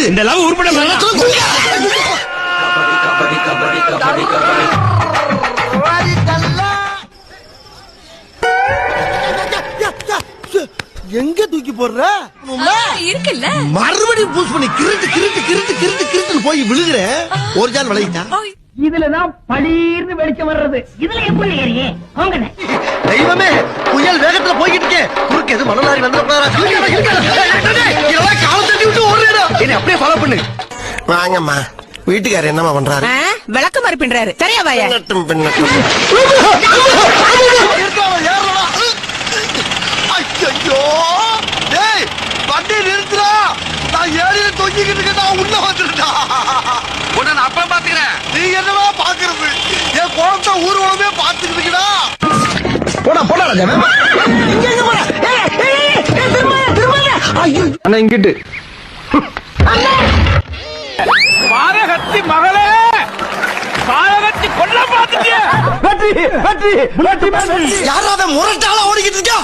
இந்த லவ் உருப்பட எங்க தூக்கி போடுற இருக்குல்ல மறுபடியும் பூஸ் பண்ணி கிருட்டு கிருட்டு கிருட்டு கிருட்டு கிருட்டு போய் விழுகிற ஒரு ஜான் விளையிட்டா இதுலதான் பளீர்னு வெளிச்சம் வர்றது. இதுல எப்படி ஏறியே தெய்வமே புயல் வேகத்துல போய்கிட்டு இருக்கேன். குறுக்கு எது மணலாரி வந்துடா கால தட்டி விட்டு ஓடுறா. என்ன அப்படியே ஃபாலோ பண்ணு. வாங்கம்மா வீட்டுக்காரர் என்னமா பண்றாரு? விளக்கு மாதிரி பின்றாரு. சரியா வாயா ஐயோ டேய் வண்டி நிறுத்துறா. நான் ஏறிய தொங்கிக்கிட்டு இருக்கேன். உள்ள வந்துட்டா உன்னை நான் அப்ப பாத்துக்கிறேன். நீங்க என்னவா பாக்குறது? என் குழந்தை ஊர்வலமே பாத்துக்கிட்டு இருக்கா. போடா போடா ராஜா. இங்க எங்க போற? அண்ணா இங்கிட்டு பாரகத்தி மகளே பாரகத்தி கொல்ல பாத்துட்டியே. வெற்றி வெற்றி வெற்றி. யாராவது முரட்டால ஓடிக்கிட்டு இருக்கா?